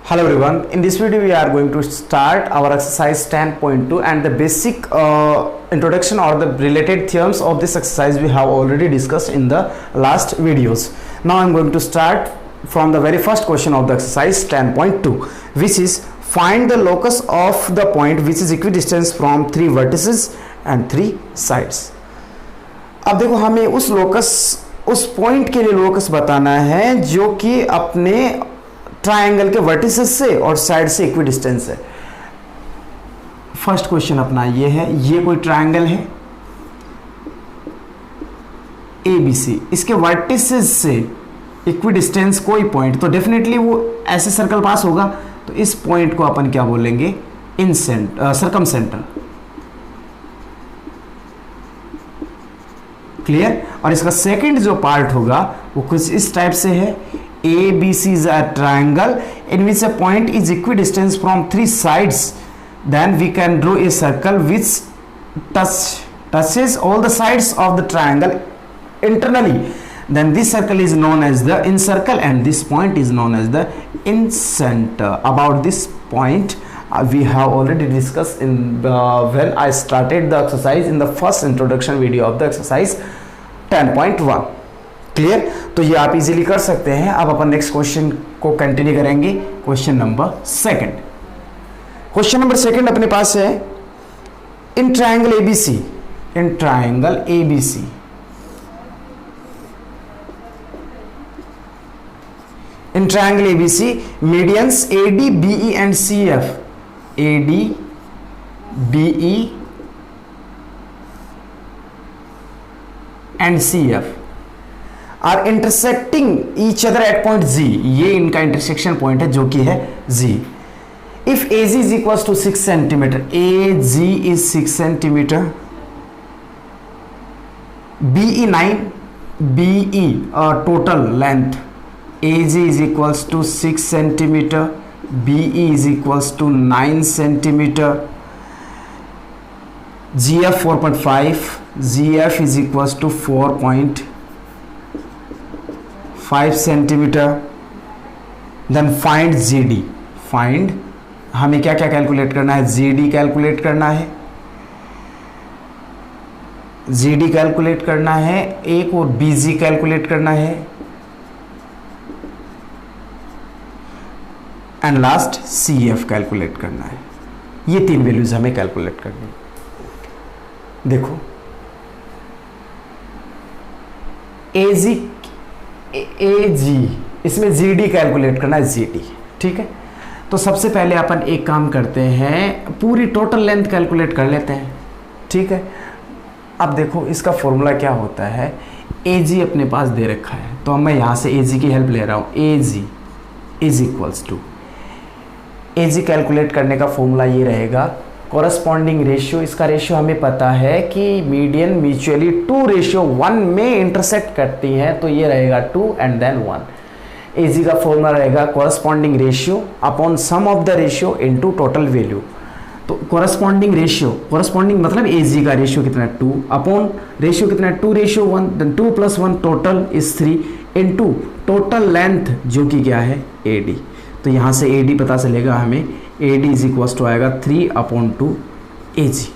Hello everyone, in this video we are going to start our exercise 10.2 and the basic introduction or the related theorems of this exercise we have already discussed in the last videos. Now I am going to start from the very first question of the exercise 10.2, which is find the locus of the point which is equidistant from 3 vertices and 3 sides. अब देखो हमें उस locus उस point के लिए locus बताना है जो कि अपने ट्रायंगल के वर्टिसेस से और साइड से इक्विडिस्टेंस है. फर्स्ट क्वेश्चन अपना ये है, ये कोई ट्रायंगल है ABC, इसके वर्टिसेस से इक्विडिस्टेंस कोई पॉइंट, तो डेफिनेटली वो ऐसे सर्कल पास होगा. तो इस पॉइंट को अपन क्या बोलेंगे, इन सर्कम सेंटर. क्लियर. और इसका सेकंड जो पार्ट होगा वो कुछ इस टाइप से है. ABC is a triangle in which a point is equidistant from 3 sides. Then we can draw a circle which touches all the sides of the triangle internally. Then this circle is known as the incircle and this point is known as the incenter. About this point we have already discussed in when I started the exercise in the first introduction video of the exercise 10.1. Clear. तो ये आप easily कर सकते हैं. अब अपन next question को continue करेंगे. Question number second. Question number second अपने पास है, in triangle ABC, in triangle ABC in triangle ABC, medians AD, BE and CF, AD, BE and CF are intersecting each other at point G. ये इनका intersection point है जो कि है G. If AG is equals to 6 centimeter, AG is 6 centimeter, BE 9, BE total length, AG is equals to 6 centimeter, BE is equals to 9 centimeter, GF 4.5, GF is equals to 4.5 centimeter. Then find GD. Find, हमें क्या क्या calculate करना है, GD calculate करना है, GD calculate करना है, एक और BG कैलकुलेट करना है, एंड लास्ट CF कैलकुलेट करना है. ये 3 वैल्यूज हमें कैलकुलेट करनी है. देखो AG, इसमें GD कैलकुलेट करना है, GD. ठीक है. तो सबसे पहले अपन एक काम करते हैं, पूरी टोटल लेंथ कैलकुलेट कर लेते हैं. ठीक है. अब देखो इसका फॉर्मूला क्या होता है, AG अपने पास दे रखा है तो मैं यहाँ से AG की हेल्प ले रहा हूँ. AG is equals to, AG calculate करने का फॉर्मूला ये रहेगा, कॉरस्पॉन्डिंग रेशियो. इसका रेशियो हमें पता है कि मीडियन म्यूचुअली 2:1 में इंटरसेक्ट करती हैं, तो ये रहेगा 2 एंड देन 1. AG का फॉर्मूला रहेगा corresponding ratio upon sum of the ratio into total value. तो कॉरस्पॉन्डिंग रेशियो, कॉरस्पॉन्डिंग मतलब AG का रेशियो कितना है 2, अपॉन रेशियो कितना है 2:1, then 2 + 1 total is 3 into total length जो कि क्या है AD. तो यहाँ से AD पता चलेगा हमें, AD इज इक्वल्स टू आएगा 3/2 AG.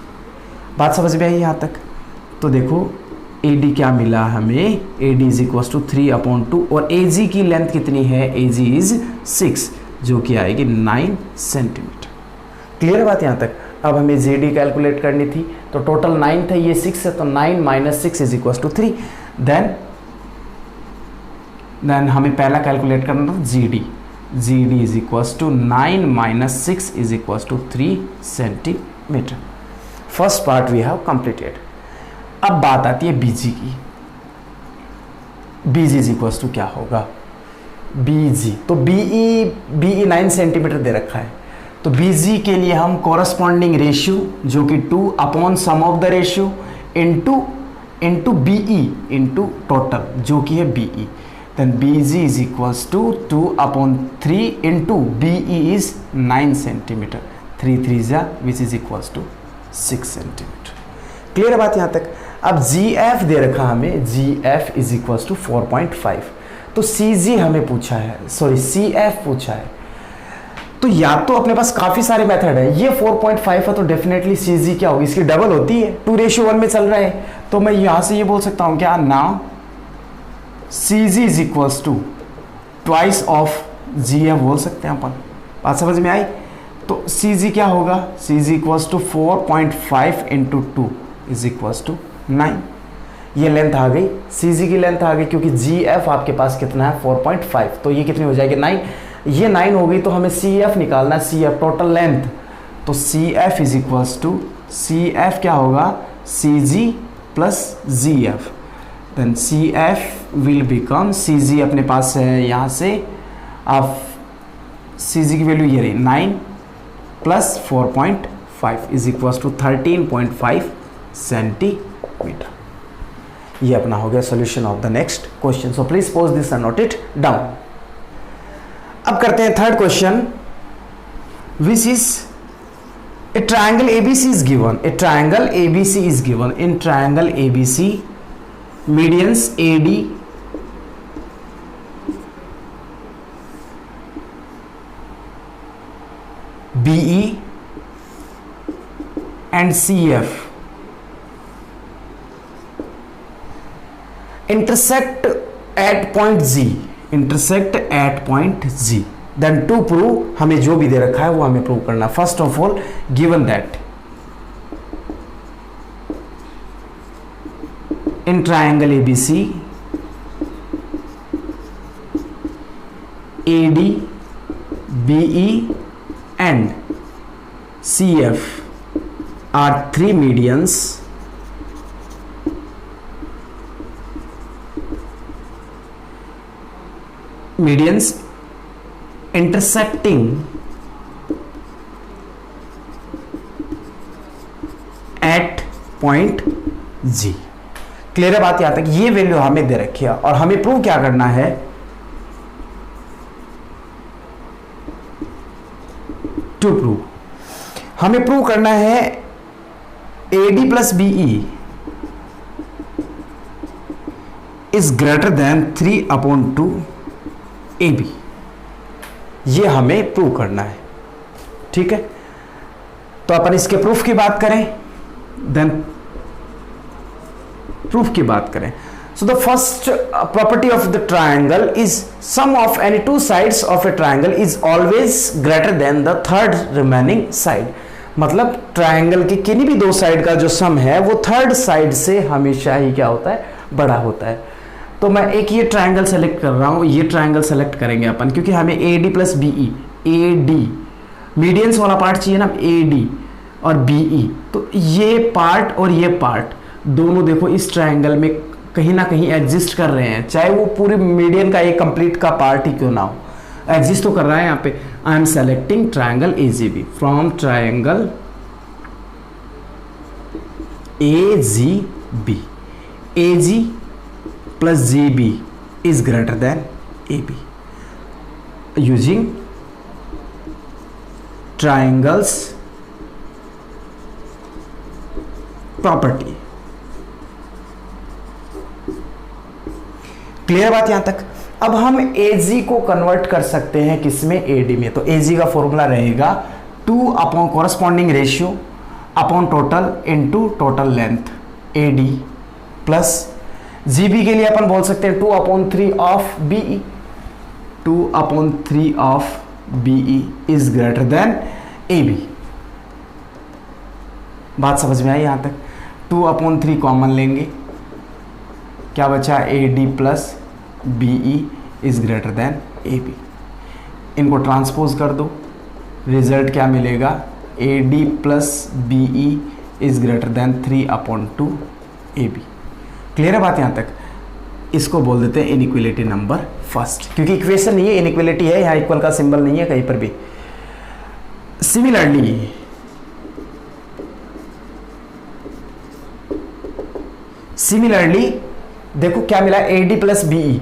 बात समझ में आई यहाँ तक. तो देखो AD क्या मिला हमें, AD इज इक्वल्स टू 3/2 और AG की लेंथ कितनी है, AG इज 6 जो कि आएगी 9 सेंटीमीटर. क्लियर बात यहाँ तक. अब हमें GD कैलकुलेट करनी थी, तो टोटल 9 था, ये 6 है, तो 9 - 6 इज इक्वल्स टू 3. देन हमें पहला कैलकुलेट करना था GD. GD is equals to 9 - 6 is equals to 3 centimeter. First part we have completed. अब बात आती है BG की. BG is equals to क्या होगा, BG. तो BE 9 सेंटीमीटर दे रखा है, तो BG के लिए हम कॉरस्पॉन्डिंग रेशियो जो कि 2 upon sum of the ratio into BE into total जो कि है BE. Then BG is equals to 2/3 into BE is 9 centimeter. 3 3s which is equals to 6 centimeter. Clear बात यहाँ तक. अब GF दे रखा हमें, GF is equals to 4.5. तो CG हमें पूछा है, सॉरी CF पूछा है. तो या तो अपने पास काफी सारे मेथड है, ये 4.5 है तो डेफिनेटली CG क्या होगी, इसकी डबल होती है, 2:1 में चल रहा है, तो मैं यहां से ये बोल सकता हूं क्या, now CG is equals to twice of GF बोल सकते हैं अपन। बात समझ में आई? तो CG क्या होगा, CG equals to 4.5 into 2 is equals to 9। ये लेंथ आ गई, CG की लेंथ आ गई, क्योंकि GF आपके पास कितना है 4.5, तो ये कितनी हो जाएगी 9, ये 9 हो गई, तो हमें CF निकालना है, CF टोटल लेंथ, तो CF is equals to, CF क्या होगा, CG plus GF, then CF will become, CG अपने पास है यहाँ से, आप CG की वैल्यू ये रही 9 plus 4.5 is equals to 13.5 centimetre. ये अपना हो गया solution of the next question. So please pause this and note it down. अब करते हैं third question, which is a triangle ABC is given, a triangle ABC is given, in triangle ABC medians AD BE and CF intersect at point Z, intersect at point Z, then to prove, हमें जो भी दे रखा है वो हमें prove करना। First of all given that in triangle ABC AD BE and CF are three medians intersecting at point G। Clear है बात? यहां तक ये वैल्यू हमें दे रखी है और हमें प्रूव क्या करना है, टू प्रूव, हमें प्रूव करना है AD plus BE is greater then 3/2 AB। ये हमें प्रूव करना है, ठीक है। तो अपन इसके प्रूफ की बात करें, देन प्रूफ की बात करें। So the first property of the triangle is sum of any two sides of a triangle is always greater than the third remaining side. मतलब ट्राइंगल के किन्हीं भी दो साइड का जो सम है वो थर्ड साइड से हमेशा ही क्या होता है, बड़ा होता है। तो मैं एक ये ट्राइंगल सेलेक्ट कर रहा हूं, ये ट्राइंगल सेलेक्ट करेंगे अपन, क्योंकि हमें AD plus BE, AD medians वाला पार्ट चाहिए ना, AD और BE, तो ये पार्ट और ये पार्ट दोनों देखो इस ट्राइंगल में कहीं ना कहीं एग्जिस्ट कर रहे हैं, चाहे वो पूरे मीडियन का एक कंप्लीट का पार्ट ही क्यों ना हो, एग्जिस्ट तो कर रहा है। यहाँ पे I am selecting triangle AGB from triangle AGB, AG plus GB is greater than AB using triangles property। Clear बात यहां तक? अब हम AG को कन्वर्ट कर सकते हैं किसमें, AD में। तो AG का फॉर्मूला रहेगा 2 upon corresponding ratio upon total into total length AD plus GB के लिए अपन बोल सकते हैं 2/3 of BE, 2/3 of BE is greater then AB। बात समझ में आई यहां तक? 2/3 कॉमन लेंगे, क्या बचा, AD plus BE is greater then AB। इनको ट्रांसपोज कर दो, रिजल्ट क्या मिलेगा, AD plus BE is greater then 3/2 AB। Clear है बात यहां तक? इसको बोल देते हैं इनइक्वालिटी नंबर फर्स्ट, क्योंकि इक्वेशन नहीं है, इनइक्वालिटी है, यहां इक्वल का सिंबल नहीं है कहीं पर भी। सिमिलरली देखो क्या मिला, AD plus BE,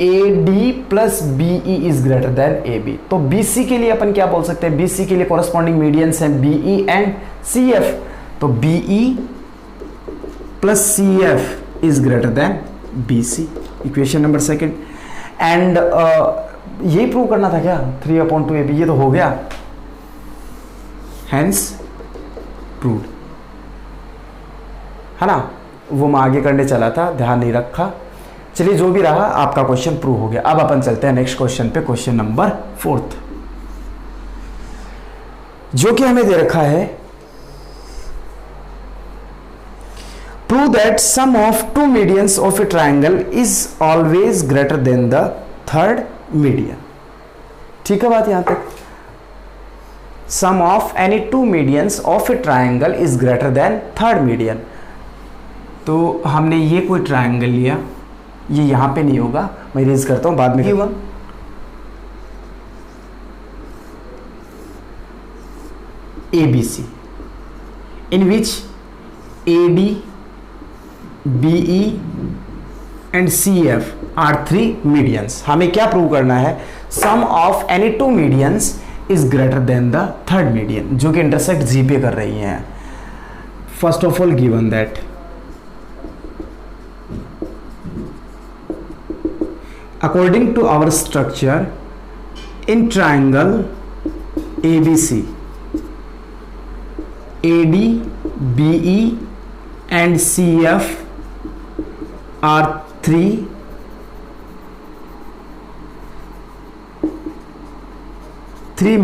AD plus BE is greater then AB। तो BC के लिए अपन क्या बोल सकते हैं, BC के लिए कॉरस्पॉन्डिंग मीडियंस हैं BE एंड CF, तो BE plus CF is greater than BC, equation number second। and यही प्रूव करना था क्या, 3/2 AB, ये तो हो गया, हैंस प्रूव्ड, है ना। वो मैं आगे करने चला था, ध्यान नहीं रखा। चलिए जो भी रहा, आपका क्वेश्चन प्रूव हो गया। अब अपन चलते हैं नेक्स्ट क्वेश्चन पे, क्वेश्चन नंबर 4, जो कि हमें दे रखा है, prove that sum of two medians of a triangle is always greater than the third median. ठीक है बात यहां तक। Sum of any two medians of a triangle is greater than third median. तो हमने ये कोई ट्राइंगल लिया, ये यहां पे नहीं होगा, मैं इरेज करता हूं बाद में। Given ABC in which AD, BE and CF are 3 medians। हमें क्या प्रूव करना है, sum of any two medians is greater than the third median, जो कि इंटरसेक्ट G पे कर रही हैं। First of all given that according to our structure in triangle ABC, AD, BE and CF are 3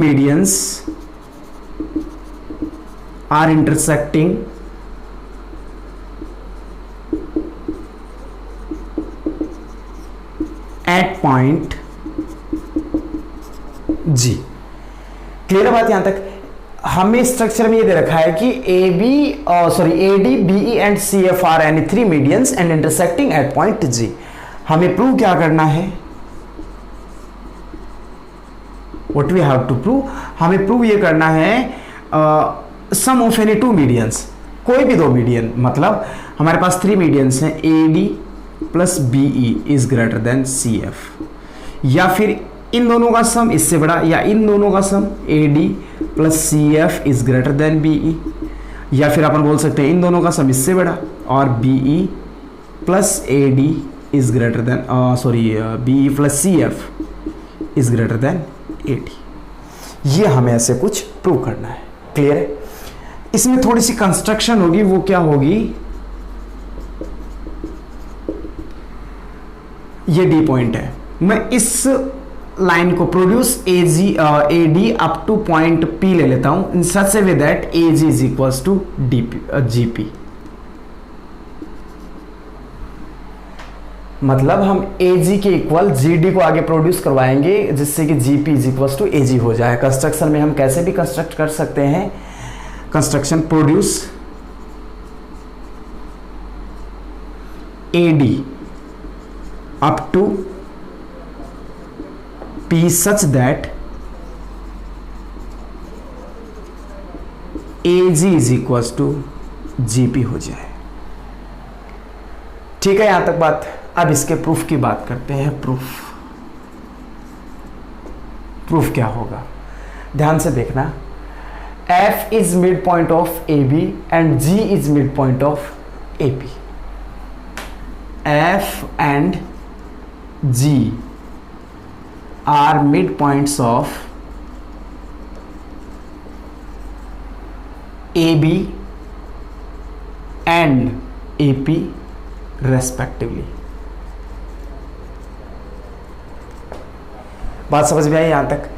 medians are intersecting at point G। Clear है बात यहां तक। हमें स्ट्रक्चर में ये दे रखा है कि AD, BE and CF are any 3 medians and intersecting at point G। हमें प्रूव क्या करना है, what we have to prove, हमें प्रूव ये करना है sum of any two medians, कोई भी 2 मीडियन, मतलब हमारे पास 3 मीडियंस हैं, AD plus BE is greater than CF, या फिर इन दोनों का सम इससे बड़ा, या इन दोनों का सम AD plus CF is greater then BE, या फिर अपन बोल सकते हैं इन दोनों का सम इससे बड़ा और BE plus AD is greater then BE plus CF is greater then AD। ये हमें ऐसे कुछ प्रूव करना है। क्लियर है। इसमें थोड़ी सी कंस्ट्रक्शन होगी, वो क्या होगी, ये D पॉइंट है, मैं इस लाइन को produce AD up to point P ले लेता हूं in such a way that AG is equals to GP। मतलब हम AG के इक्वल GD को आगे प्रोड्यूस करवाएंगे, जिससे कि GP is equals to AG हो जाए। कंस्ट्रक्शन में हम कैसे भी कंस्ट्रक्ट कर सकते हैं, construction produce AD up to P such that AG is equals to GP हो जाए। ठीक है, यहां तक बात। अब इसके प्रूफ की बात करते हैं। प्रूफ क्या होगा, ध्यान से देखना। F is midpoint of AB and G is midpoint of AP। F and G are midpoints of AB and AP respectively। बात समझ में आई यहां तक।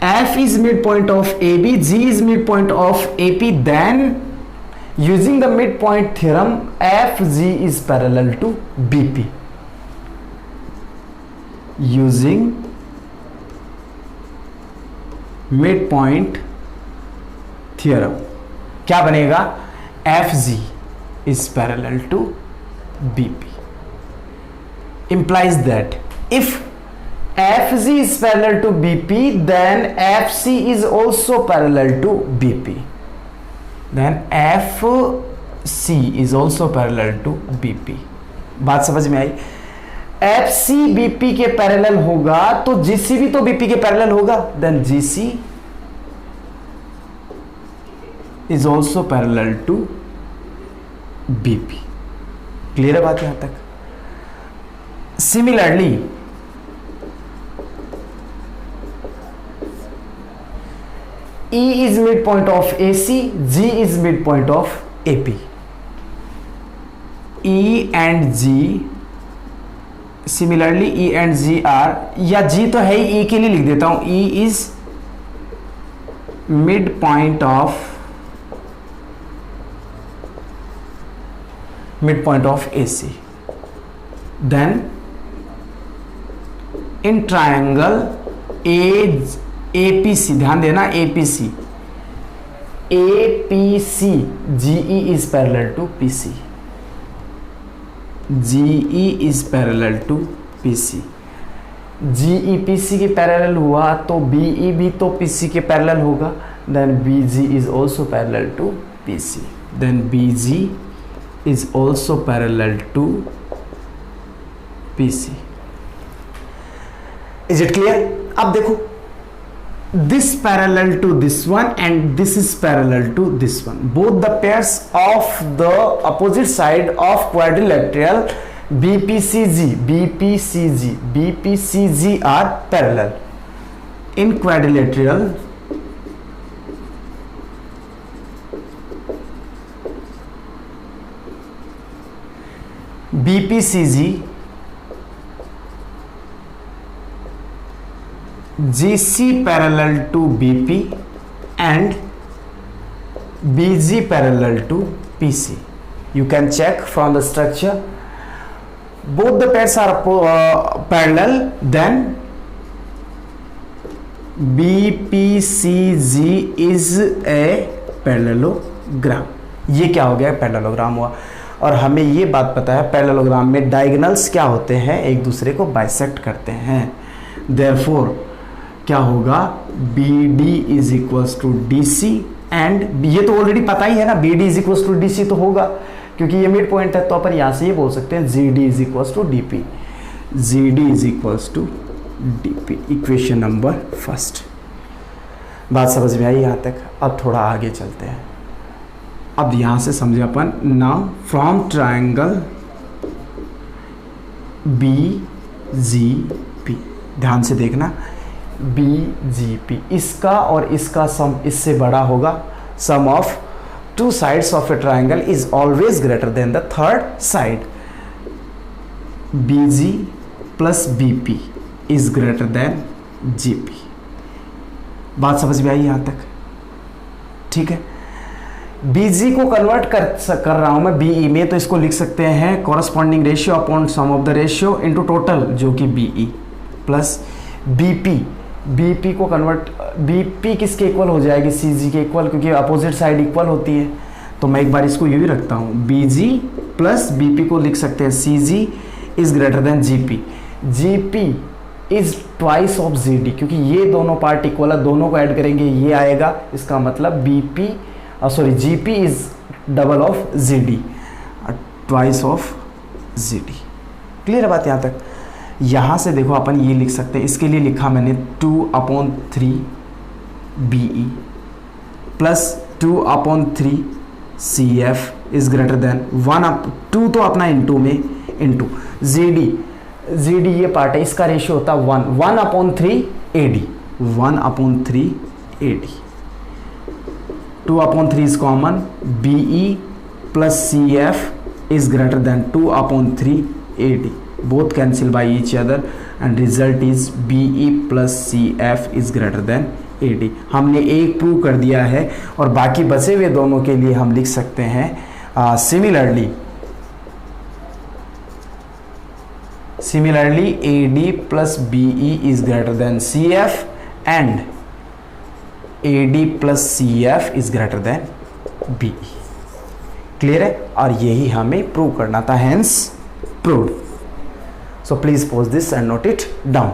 F is midpoint of AB, G is midpoint of AP, then using the midpoint theorem FG is parallel to BP। using midpoint theorem क्या बनेगा, FG is parallel to BP implies that if FG is parallel to BP then FC is also parallel to BP, then FC is also parallel to BP। बात समझ में आई। FC BP के parallel होगा तो GC भी तो BP के पैरेलल होगा, then GC is also parallel to BP। Clear है बात यहां तक। Similarly E is midpoint of AC, G is midpoint of AP. E and G, similarly E and G are, या G तो है ही, E के लिए लिख देता हूं, E is midpoint of AC. Then in triangle APC, ध्यान देना APC, GE is parallel to PC. GE is parallel to PC. GE PC के पैरेलल हुआ तो BE भी तो PC के पैरेलल होगा. Then BG is also parallel to PC. Then BG is also parallel to PC. Is it clear? अब देखो, this parallel to this one and this is parallel to this one. Both the pairs of the opposite side of quadrilateral BPCG are parallel. In quadrilateral BPCG, GC parallel to BP and BG parallel to PC. You can check from the structure. Both the pairs are parallel. Then BPCG is a parallelogram. ये क्या हो गया? Parallelogram हुआ. और हमें ये बात पता है पैरेललोग्राम में डायगोनल्स क्या होते हैं, एक दूसरे को बाइसेक्ट करते हैं. देयरफॉर क्या होगा? BD is equals to DC and ये तो ऑलरेडी पता ही है ना, BD is equals to DC तो होगा क्योंकि ये मिड पॉइंट है. तो अपन यहाँ से ये बोल सकते हैं GD is equals to DP. GD is equals to DP. Equation number first. बात समझ में आई यहाँ तक? अब थोड़ा आगे चलते हैं. अब यहाँ से समझे अपन. नाउ फ्रॉम ट्रायंगल BGP, ध्यान से देखना, BGP, इसका और इसका सम इससे बड़ा होगा. Sum of two sides of a triangle is always greater than the third side. BG plus BP is greater than GP. बात समझ में आई यहाँ तक? ठीक है. BG को कन्वर्ट कर रहा हूं मैं BE में, तो इसको लिख सकते हैं corresponding ratio upon sum of the ratio into total, जो कि BE प्लस BP को कन्वर्ट, BP किसके इक्वल हो जाएगी? CG के इक्वल, क्योंकि अपोजिट साइड इक्वल होती है. तो मैं एक बार इसको यूँ ही रखता हूँ, BG प्लस BP को लिख सकते हैं CG is greater than GP. GP is twice of GD, क्योंकि ये दोनों पार्ट इक्वल है, दोनों को ऐड करेंगे ये आएगा. इसका मतलब GP is double of GD, twice of GD. Clear है बात यहाँ तक? यहाँ से देखो अपन ये लिख सकते हैं, इसके लिए लिखा मैंने 2/3 BE plus 2/3 CF is greater then 2 तो अपना इंटू में इंटू GD ये पार्ट है, इसका रेशियो होता है 1/3 AD. 1/3 AD. 2/3 is common. BE plus CF is greater than 2/3 AD. Both cancel by each other and result is BE plus CF is greater than AD. हमने एक prove कर दिया है और बाकी बचे हुए दोनों के लिए हम लिख सकते हैं similarly AD plus BE is greater than CF and AD plus CF is greater than BE. Clear है? और यही हमें प्रूव करना था, hence proved. So please pause this and note it down.